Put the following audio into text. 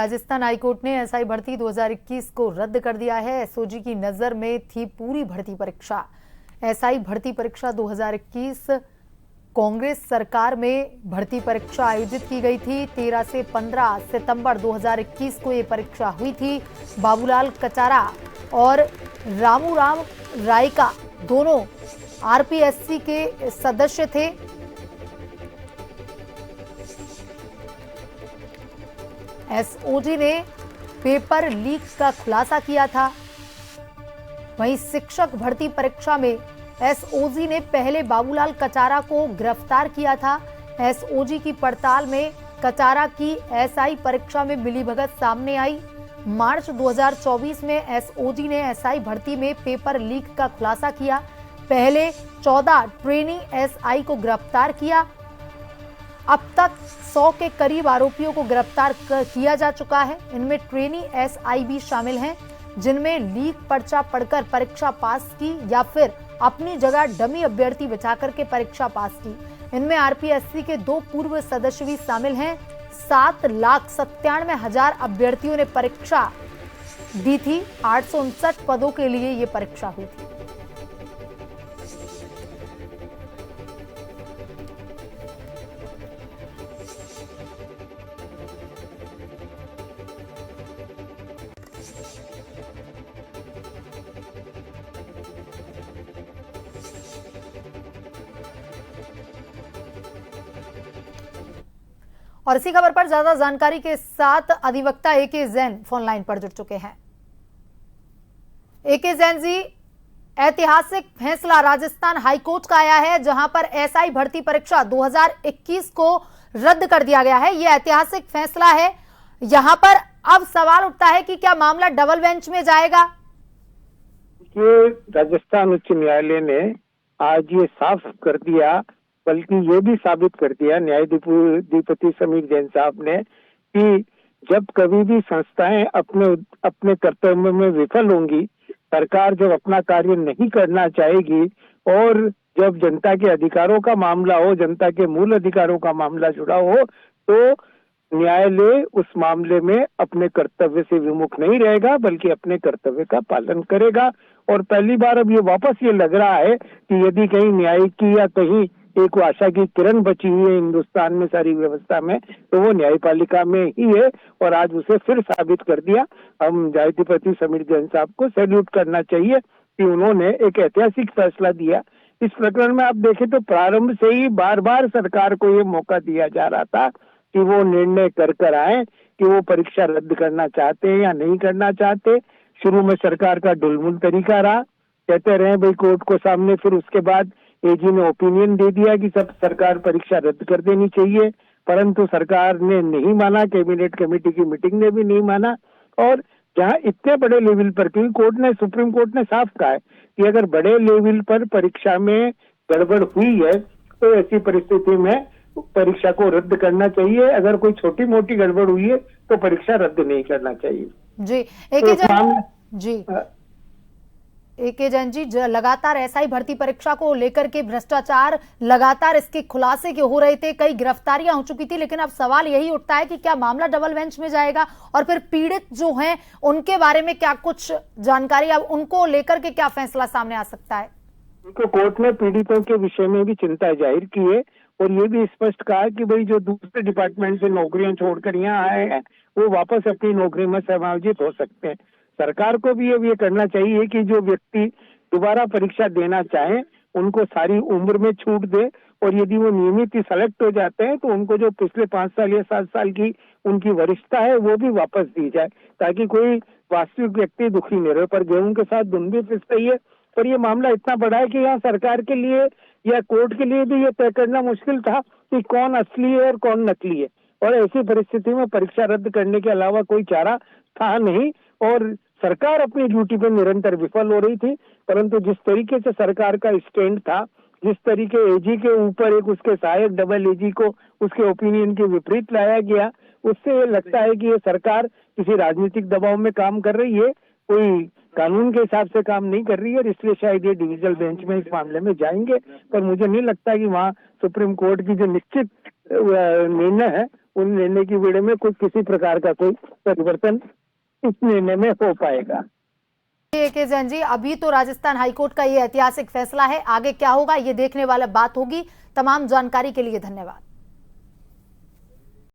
Rajasthan high court ने SI भर्ती 2021 को रद्द कर दिया है। एसओजी की नजर में थी पूरी भर्ती परीक्षा। एसआई भर्ती परीक्षा 2021 कांग्रेस सरकार में भर्ती परीक्षा आयोजित की गई थी। 13 से 15 सितंबर 2021 को ये परीक्षा हुई थी। बाबूलाल कचारा और रामूराम रायका दोनों आरपीएससी के सदस्य थे। एसओजी ने पेपर लीक का खुलासा किया था। वहीं शिक्षक भर्ती परीक्षा में एसओजी ने पहले बाबूलाल कचारा को गिरफ्तार किया था। एसओजी की पड़ताल में कचारा की एसआई परीक्षा में मिलीभगत सामने आई। मार्च 2024 में एसओजी ने एसआई भर्ती में पेपर लीक का खुलासा किया। पहले 14 ट्रेनी एसआई को गिरफ्तार किया। अब तक 100 के करीब आरोपियों को गिरफ्तार किया जा चुका है। इनमें ट्रेनी एसआई भी शामिल हैं, जिनमें लीक पर्चा पढ़कर परीक्षा पास की या फिर अपनी जगह डमी अभ्यर्थी बिछाकर के परीक्षा पास की। इनमें आरपीएससी के 2 पूर्व सदस्य भी शामिल हैं। 7,97,000 अभ्यर्थियों ने परीक्षा दी थी। 859 पदों के लिए ये परीक्षा हुई थी। और इसी खबर पर ज्यादा जानकारी के साथ अधिवक्ता एके जैन फोन लाइन पर जुड़ चुके हैं। एके जैन जी, ऐतिहासिक फैसला राजस्थान हाईकोर्ट का आया है, जहां पर एसआई भर्ती परीक्षा 2021 को रद्द कर दिया गया है। यह ऐतिहासिक फैसला है। यहां पर अब सवाल उठता है कि क्या मामला डबल बेंच में जाएगा? ये राजस्थान उच्च न्यायालय ने आज ये साफ कर दिया, बल्कि ये भी साबित कर दिया न्यायाधीपति समीर जैन साहब ने कि जब कभी भी संस्थाएं अपने कर्तव्य में विफल होंगी, सरकार जब अपना कार्य नहीं करना चाहेगी और जब जनता के अधिकारों का मामला हो, जनता के मूल अधिकारों का मामला जुड़ा हो, तो न्यायालय उस मामले में अपने कर्तव्य से विमुख नहीं रहेगा, बल्कि अपने कर्तव्य का पालन करेगा। और पहली बार अब ये वापस ये लग रहा है कि यदि कहीं न्यायिक की या कहीं एक आशा की किरण बची हुई है हिंदुस्तान में सारी व्यवस्था में, तो वो न्यायपालिका में ही है। और आज उसे फिर साबित कर दिया। हम न्यायाधीपति समीर जैन साहब को सैल्यूट करना चाहिए कि उन्होंने एक ऐतिहासिक फैसला दिया। इस प्रकरण में आप देखें तो प्रारंभ से ही बार बार सरकार को ये मौका दिया जा रहा था कि वो निर्णय कर आए कि वो परीक्षा रद्द करना चाहते हैं या नहीं करना चाहते। शुरू में सरकार का ढुलमुल तरीका रहा, कहते रहे भाई कोर्ट को सामने, फिर उसके बाद एजी ने ओपिनियन दे दिया कि सब सरकार परीक्षा रद्द कर देनी चाहिए, परंतु सरकार ने नहीं माना, कैबिनेट कमेटी की मीटिंग ने भी नहीं माना। और जहां इतने बड़े लेवल पर, क्योंकि सुप्रीम कोर्ट ने साफ कहा है कि अगर बड़े लेवल पर परीक्षा में गड़बड़ हुई है तो ऐसी परिस्थिति में परीक्षा को रद्द करना चाहिए। अगर कोई छोटी मोटी गड़बड़ हुई है तो परीक्षा रद्द नहीं करना चाहिए। जी एके जैन जी, लगातार एसआई भर्ती परीक्षा को लेकर के भ्रष्टाचार लगातार इसके खुलासे के हो रहे थे, कई गिरफ्तारियां हो चुकी थी, लेकिन अब सवाल यही उठता है कि क्या मामला डबल बेंच में जाएगा और फिर पीड़ित जो हैं उनके बारे में क्या कुछ जानकारी, अब उनको लेकर के क्या फैसला सामने आ सकता है? उनको कोर्ट ने पीड़ितों के विषय में भी चिंता जाहिर की है और ये भी स्पष्ट कहा कि भाई जो दूसरे डिपार्टमेंट से नौकरियां छोड़कर यहाँ आए हैं वो वापस अपनी नौकरी में समायोजित हो सकते हैं। सरकार को भी अब ये करना चाहिए कि जो व्यक्ति दोबारा परीक्षा देना चाहे उनको सारी उम्र में छूट दे, और यदि वो नियमित ही सेलेक्ट हो जाते हैं तो उनको जो पिछले 5 साल या 7 साल की उनकी वरिष्ठता है वो भी वापस दी जाए, ताकि कोई वास्तविक व्यक्ति दुखी नहीं रहे। पर गेहूं के साथ धुन भी पिस रही है। पर ये मामला इतना बड़ा है कि यहाँ सरकार के लिए या कोर्ट के लिए भी ये तय करना मुश्किल था कि कौन असली है और कौन नकली है। और ऐसी परिस्थिति में परीक्षा रद्द करने के अलावा कोई चारा था नहीं और सरकार अपनी ड्यूटी पे निरंतर विफल हो रही थी। परंतु जिस तरीके से सरकार का स्टैंड था, जिस तरीके एजी के ऊपर एक उसके सहायक डबल एजी को उसके ओपिनियन के विपरीत लाया गया, उससे ये लगता है कि ये सरकार किसी राजनीतिक दबाव में काम कर रही है, कोई कानून के हिसाब से काम नहीं कर रही है। और इसलिए शायद ये डिविजनल बेंच में इस मामले में जाएंगे, पर मुझे नहीं लगता कि वहाँ सुप्रीम कोर्ट की जो निश्चित निर्णय है उन निर्णय की बेड़े में कोई किसी प्रकार का कोई परिवर्तन इस निर्णय में हो पाएगा। के जैन जी, अभी तो राजस्थान हाईकोर्ट का ये ऐतिहासिक फैसला है, आगे क्या होगा ये देखने वाला बात होगी। तमाम जानकारी के लिए धन्यवाद।